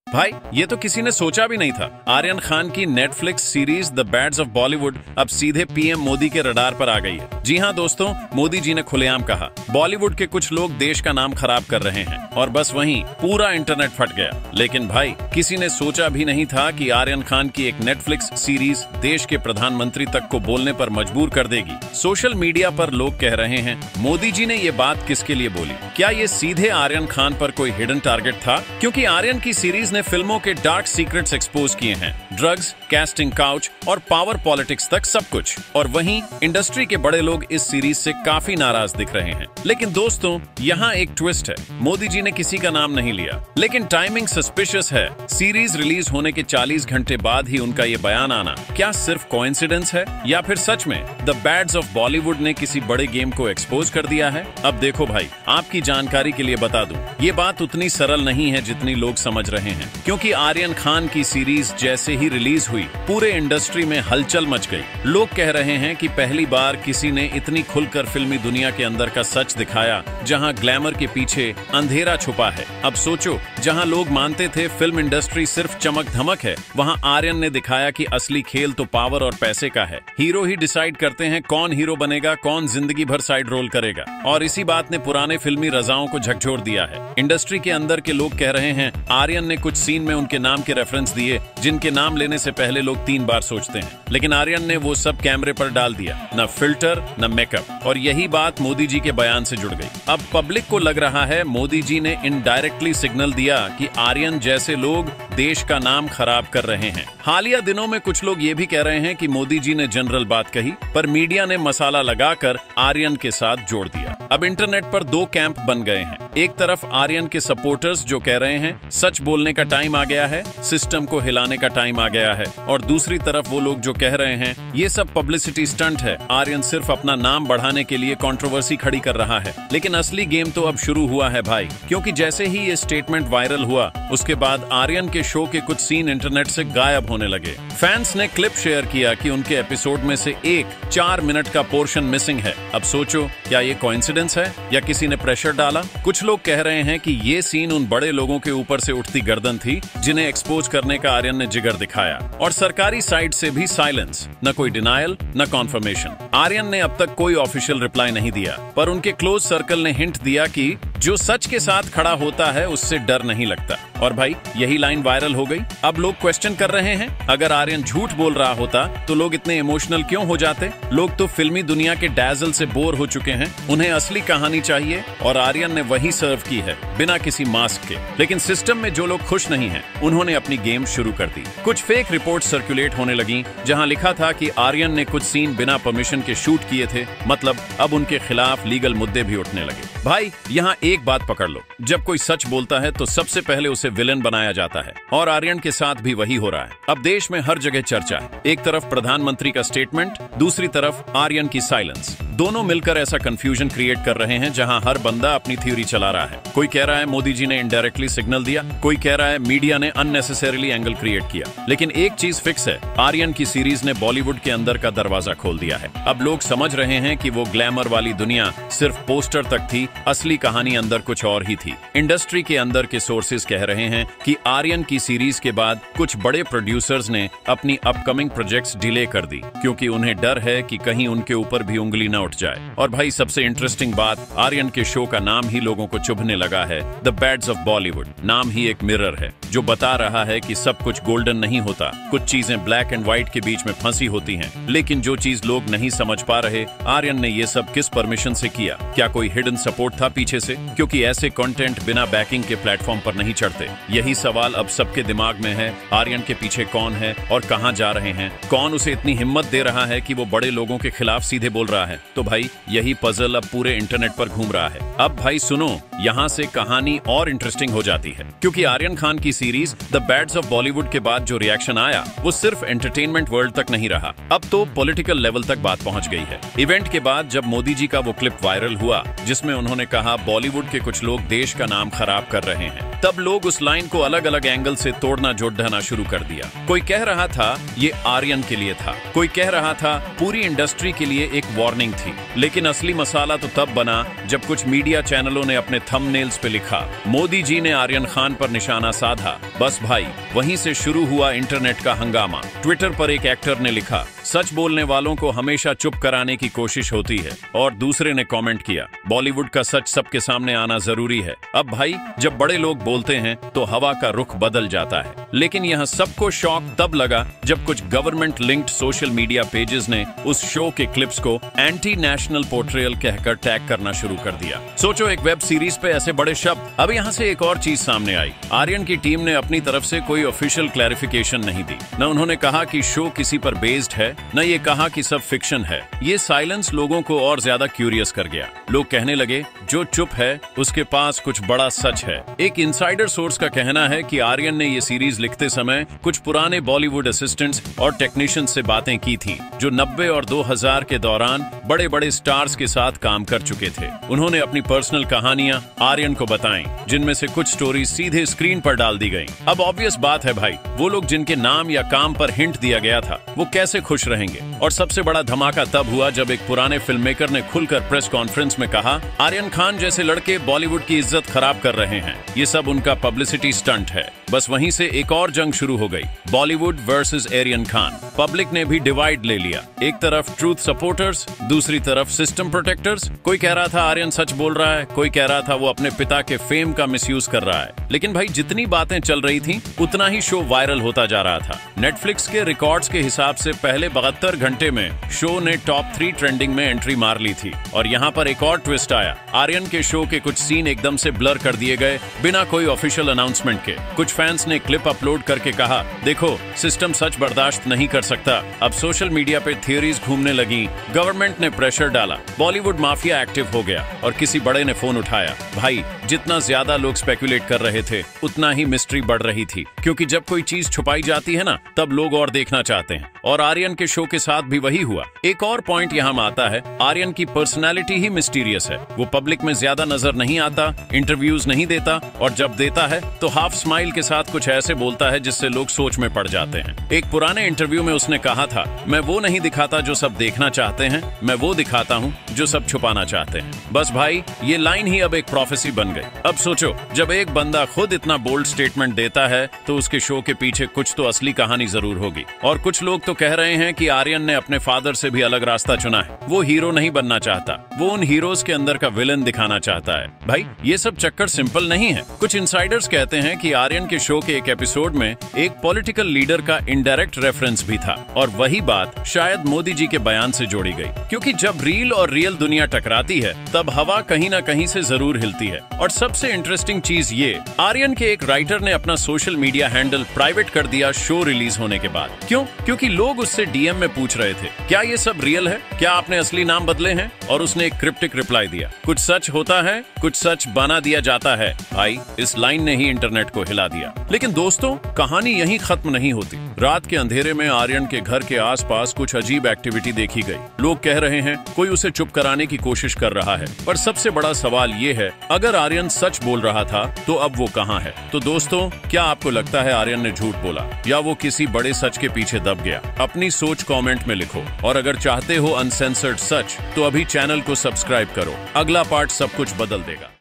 भाई ये तो किसी ने सोचा भी नहीं था। आर्यन खान की Netflix series the bads of Bollywood अब सीधे पीएम मोदी के रडार पर आ गई है। जी हाँ दोस्तों, मोदी जी ने खुलेआम कहा बॉलीवुड के कुछ लोग देश का नाम खराब कर रहे हैं और बस वहीं पूरा इंटरनेट फट गया। लेकिन भाई किसी ने सोचा भी नहीं था कि आर्यन खान की एक नेटफ्लिक्स सीरीज देश के प्रधानमंत्री तक को बोलने पर मजबूर कर देगी। सोशल मीडिया पर लोग कह रहे हैं मोदी जी ने ये बात किसके लिए बोली? क्या ये सीधे आर्यन खान पर कोई हिडन टारगेट था? क्योंकि आर्यन की सीरीज ने फिल्मों के डार्क सीक्रेट्स एक्सपोज किए हैं, ड्रग्स, कैस्टिंग काउच और पावर पॉलिटिक्स तक सब कुछ। और वहीं इंडस्ट्री के बड़े लोग इस सीरीज से काफी नाराज दिख रहे हैं। लेकिन दोस्तों यहाँ एक ट्विस्ट है, मोदी जी ने किसी का नाम नहीं लिया, लेकिन टाइमिंग सस्पिशियस है। सीरीज रिलीज होने के 40 घंटे बाद ही उनका ये बयान आना क्या सिर्फ कोइंसिडेंस है या फिर सच में द बैड्स ऑफ बॉलीवुड ने किसी बड़े गेम को एक्सपोज कर दिया है? अब देखो भाई, आपकी जानकारी के लिए बता दूं, ये बात उतनी सरल नहीं है जितनी लोग समझ रहे हैं। क्योंकि आर्यन खान की सीरीज जैसे ही रिलीज हुई पूरे इंडस्ट्री में हलचल मच गई। लोग कह रहे हैं कि पहली बार किसी ने इतनी खुलकर फिल्मी दुनिया के अंदर का सच दिखाया, जहां ग्लैमर के पीछे अंधेरा छुपा है। अब सोचो, जहां लोग मानते थे फिल्म इंडस्ट्री सिर्फ चमक धमक है, वहां आर्यन ने दिखाया कि असली खेल तो पावर और पैसे का है। हीरो ही डिसाइड करते हैं कौन हीरो बनेगा, कौन जिंदगी भर साइड रोल करेगा। और इसी बात ने पुराने फिल्मी रजाओं को झकझोर दिया है। इंडस्ट्री के अंदर के लोग कह रहे हैं आर्यन ने कुछ सीन में उनके नाम के रेफरेंस दिए जिनके नाम लेने से पहले लोग 3 बार सोचते हैं, लेकिन आर्यन ने वो सब कैमरे पर डाल दिया, न फिल्टर न मेकअप। और यही बात मोदी जी के बयान से जुड़ गई। अब पब्लिक को लग रहा है मोदी जी ने इनडायरेक्टली सिग्नल दिया कि आर्यन जैसे लोग देश का नाम खराब कर रहे हैं। हालिया दिनों में कुछ लोग ये भी कह रहे हैं कि मोदी जी ने जनरल बात कही, पर मीडिया ने मसाला लगाकर आर्यन के साथ जोड़ दिया। अब इंटरनेट पर 2 कैंप बन गए हैं। एक तरफ आर्यन के सपोर्टर्स जो कह रहे हैं सच बोलने का टाइम आ गया है, सिस्टम को हिलाने का टाइम आ गया है, और दूसरी तरफ वो लोग जो कह रहे हैं ये सब पब्लिसिटी स्टंट है, आर्यन सिर्फ अपना नाम बढ़ाने के लिए कंट्रोवर्सी खड़ी कर रहा है। लेकिन असली गेम तो अब शुरू हुआ है भाई, क्योंकि जैसे ही ये स्टेटमेंट वायरल हुआ उसके बाद आर्यन के शो के कुछ सीन इंटरनेट से गायब होने लगे। फैंस ने क्लिप शेयर किया कि उनके एपिसोड में से एक 4 मिनट का पोर्शन मिसिंग है। अब सोचो, क्या ये कोइंसिडेंस है या किसी ने प्रेशर डाला? कुछ लोग कह रहे हैं कि ये सीन उन बड़े लोगों के ऊपर से उठती गर्दन थी जिन्हें एक्सपोज करने का आर्यन ने जिगर दिखाया। और सरकारी साइड से भी साइलेंस, न कोई डिनायल न कॉन्फर्मेशन। आर्यन ने अब तक कोई ऑफिशियल रिप्लाई नहीं दिया, पर उनके क्लोज सर्कल ने हिंट दिया कि जो सच के साथ खड़ा होता है उससे डर नहीं लगता। और भाई यही लाइन वायरल हो गई। अब लोग क्वेश्चन कर रहे हैं, अगर आर्यन झूठ बोल रहा होता तो लोग इतने इमोशनल क्यों हो जाते? लोग तो फिल्मी दुनिया के डैजल से बोर हो चुके हैं, उन्हें असली कहानी चाहिए, और आर्यन ने वही सर्व की है बिना किसी मास्क के। लेकिन सिस्टम में जो लोग खुश नहीं हैं, उन्होंने अपनी गेम शुरू कर दी। कुछ फेक रिपोर्ट सर्कुलेट होने लगी जहां लिखा था कि आर्यन ने कुछ सीन बिना परमिशन के शूट किए थे। मतलब अब उनके खिलाफ लीगल मुद्दे भी उठने लगे। भाई यहाँ एक बात पकड़ लो, जब कोई सच बोलता है तो सबसे पहले उसे विलेन बनाया जाता है, और आर्यन के साथ भी वही हो रहा है। अब देश में हर जगह चर्चा है, एक तरफ प्रधानमंत्री का स्टेटमेंट, दूसरी तरफ आर्यन की साइलेंस। दोनों मिलकर ऐसा कंफ्यूजन क्रिएट कर रहे हैं जहां हर बंदा अपनी थ्योरी चला रहा है। कोई कह रहा है मोदी जी ने इनडायरेक्टली सिग्नल दिया, कोई कह रहा है मीडिया ने अननेसेसरीली एंगल क्रिएट किया। लेकिन एक चीज फिक्स है, आर्यन की सीरीज ने बॉलीवुड के अंदर का दरवाजा खोल दिया है। अब लोग समझ रहे हैं कि वो ग्लैमर वाली दुनिया सिर्फ पोस्टर तक थी, असली कहानी अंदर कुछ और ही थी। इंडस्ट्री के अंदर के सोर्सेज कह रहे हैं कि आर्यन की सीरीज के बाद कुछ बड़े प्रोड्यूसर्स ने अपनी अपकमिंग प्रोजेक्ट्स डिले कर दी, क्योंकि उन्हें डर है कि कहीं उनके ऊपर भी उंगली न उठ जाए। और भाई सबसे इंटरेस्टिंग बात, आर्यन के शो का नाम ही लोगों को चुभने लगा है, द बैड्स ऑफ बॉलीवुड। नाम ही एक मिरर है जो बता रहा है कि सब कुछ गोल्डन नहीं होता, कुछ चीजें ब्लैक एंड व्हाइट के बीच में फंसी होती हैं। लेकिन जो चीज लोग नहीं समझ पा रहे, आर्यन ने ये सब किस परमिशन से किया? क्या कोई हिडन सपोर्ट था पीछे से? क्योंकि ऐसे कंटेंट बिना बैकिंग के प्लेटफॉर्म पर नहीं चढ़ते। यही सवाल अब सबके दिमाग में है, आर्यन के पीछे कौन है और कहां जा रहे हैं? कौन उसे इतनी हिम्मत दे रहा है कि वो बड़े लोगों के खिलाफ सीधे बोल रहा है? तो भाई यही पजल अब पूरे इंटरनेट पर घूम रहा है। अब भाई सुनो, यहाँ से कहानी और इंटरेस्टिंग हो जाती है, क्योंकि आर्यन खान की series the bads of Bollywood के बाद जो रिएक्शन आया वो सिर्फ एंटरटेनमेंट वर्ल्ड तक नहीं रहा, अब तो पॉलिटिकल लेवल तक बात पहुंच गई है। इवेंट के बाद जब मोदी जी का वो क्लिप वायरल हुआ जिसमें उन्होंने कहा बॉलीवुड बॉलीवुड के कुछ लोग देश का नाम खराब कर रहे हैं, तब लोग उस लाइन को अलग अलग एंगल से तोड़ना जोड़ना शुरू कर दिया। कोई कह रहा था ये आर्यन के लिए था, कोई कह रहा था पूरी इंडस्ट्री के लिए एक वार्निंग थी। लेकिन असली मसाला तो तब बना जब कुछ मीडिया चैनलों ने अपने थंबनेल्स पे लिखा, मोदी जी ने आर्यन खान पर निशाना साधा। बस भाई, वहीं से शुरू हुआ इंटरनेट का हंगामा। ट्विटर पर एक एक्टर ने लिखा, सच बोलने वालों को हमेशा चुप कराने की कोशिश होती है। और दूसरे ने कमेंट किया, बॉलीवुड का सच सबके सामने आना जरूरी है। अब भाई, जब बड़े लोग बोलते हैं तो हवा का रुख बदल जाता है। लेकिन यह सबको शॉक तब लगा जब कुछ government linked social media pages ने उस शो के क्लिप्स को एंटी नेशनल पोर्ट्रेयल कहकर टैग करना शुरू कर दिया। सोचो, एक वेब सीरीज पे ऐसे बड़े शब्द। अब यहाँ से एक और चीज सामने आई। आर्यन की टीम ने अपनी तरफ से कोई ऑफिशियल क्लैरिफिकेशन नहीं दी। न उन्होंने कहा कि शो किसी पर बेस्ड है, न ये कहा कि सब फिक्शन है। ये साइलेंस लोगों को और ज्यादा क्यूरियस कर गया। लोग कहने लगे, जो चुप है उसके पास कुछ बड़ा सच है। एक इनसाइडर सोर्स का कहना है कि आर्यन ने ये सीरीज लिखते समय कुछ पुराने बॉलीवुड असिस्टेंट्स और टेक्नीशियंस से बातें की थी, जो 90 और 2000 के दौरान बड़े बड़े स्टार्स के साथ काम कर चुके थे। उन्होंने अपनी पर्सनल कहानियां आर्यन को बताई, जिनमें से कुछ स्टोरी सीधे स्क्रीन पर डाल दी गई। अब ऑब्वियस बात है भाई, वो लोग जिनके नाम या काम पर हिंट दिया गया था, वो कैसे खुश रहेंगे। और सबसे बड़ा धमाका तब हुआ जब एक पुराने फिल्म मेकर ने खुलकर प्रेस कॉन्फ्रेंस में कहा, आर्यन खान जैसे लड़के बॉलीवुड की इज्जत खराब कर रहे हैं, ये सब उनका पब्लिसिटी स्टंट है। बस वहीं से एक और जंग शुरू हो गई, बॉलीवुड वर्सेस आर्यन खान। पब्लिक ने भी डिवाइड ले लिया, एक तरफ ट्रूथ सपोर्टर्स, दूसरी तरफ सिस्टम प्रोटेक्टर्स। कोई कह रहा था आर्यन सच बोल रहा है, कोई कह रहा था वो अपने पिता के फेम का मिसयूज कर रहा है। लेकिन भाई, जितनी बातें चल रही थी उतना ही शो वायरल होता जा रहा था। नेटफ्लिक्स के रिकॉर्ड्स के हिसाब से पहले 72 घंटे में शो ने टॉप 3 ट्रेंडिंग में एंट्री मार ली थी। और यहाँ पर एक और ट्विस्ट आया, आर्यन के शो के कुछ सीन एकदम से ब्लर कर दिए गए बिना कोई ऑफिशियल अनाउंसमेंट के। कुछ फैंस ने क्लिप अपलोड करके कहा, देखो सिस्टम सच बर्दाश्त नहीं कर सकता। अब सोशल मीडिया पे थियरीज घूमने लगी, गवर्नमेंट ने प्रेशर डाला, बॉलीवुड माफिया एक्टिव हो गया और किसी बड़े ने फोन उठाया। भाई, जितना ज्यादा लोग स्पेकुलेट कर रहे थे उतना ही मिस्ट्री बढ़ रही थी, क्योंकि जब कोई चीज छुपाई जाती है ना, तब लोग और देखना चाहते हैं। और आर्यन के शो के साथ भी वही हुआ। एक और पॉइंट यहाँ आता है, आर्यन की पर्सनालिटी ही मिस्टीरियस है। वो पब्लिक में ज्यादा नजर नहीं आता, इंटरव्यूज नहीं देता, और जब देता है तो हाफ स्माइल के साथ कुछ ऐसे बोलता है जिससे लोग सोच में पड़ जाते हैं। एक पुराने इंटरव्यू में उसने कहा था, मैं वो नहीं दिखाता जो सब देखना चाहते हैं, मैं वो दिखाता हूँ जो सब छुपाना चाहते हैं। बस भाई, ये लाइन ही अब एक प्रोफेसी बन गई। अब सोचो, जब एक बंदा खुद इतना बोल्ड स्टेटमेंट देता है तो उसके शो के पीछे कुछ तो असली कहानी जरूर होगी। और कुछ लोग तो कह रहे हैं कि आर्यन ने अपने फादर से भी अलग रास्ता चुना है। वो हीरो नहीं बनना चाहता, वो उन हीरोज के अंदर का विलन दिखाना चाहता है। भाई, ये सब चक्कर सिंपल नहीं है। कुछ इनसाइडर्स कहते हैं कि आर्यन के शो के एक एपिसोड में एक पॉलिटिकल लीडर का इनडायरेक्ट रेफरेंस भी था, और वही बात शायद मोदी जी के बयान से जोड़ी गई। क्योंकि जब रील और रियल दुनिया टकराती है, तब हवा कहीं ना कहीं से जरूर हिलती है। और सबसे इंटरेस्टिंग चीज ये, आर्यन के एक राइटर ने अपना सोशल मीडिया हैंडल प्राइवेट कर दिया शो रिलीज होने के बाद। क्यों? क्योंकि लोग उससे डीएम में पूछ रहे थे, क्या ये सब रियल है, क्या आपने असली नाम बदले हैं? और उसने एक क्रिप्टिक रिप्लाई दिया, कुछ सच होता है, कुछ सच बना दिया जाता है। भाई, इस लाइन ने ही इंटरनेट को हिला दिया। लेकिन दोस्तों, कहानी यहीं खत्म नहीं होती। रात के अंधेरे में आर्यन के घर के आसपास कुछ अजीब एक्टिविटी देखी गई। लोग कह रहे हैं कोई उसे चुप कराने की कोशिश कर रहा है। पर सबसे बड़ा सवाल ये है, अगर आर्यन सच बोल रहा था तो अब वो कहाँ है? तो दोस्तों, क्या आपको लगता है आर्यन ने झूठ बोला, या वो किसी बड़े सच के पीछे दब गया? अपनी सोच कमेंट में लिखो। और अगर चाहते हो अनसेंसर्ड सच, तो अभी चैनल को सब्सक्राइब करो। अगला पार्ट सब कुछ बदल देगा।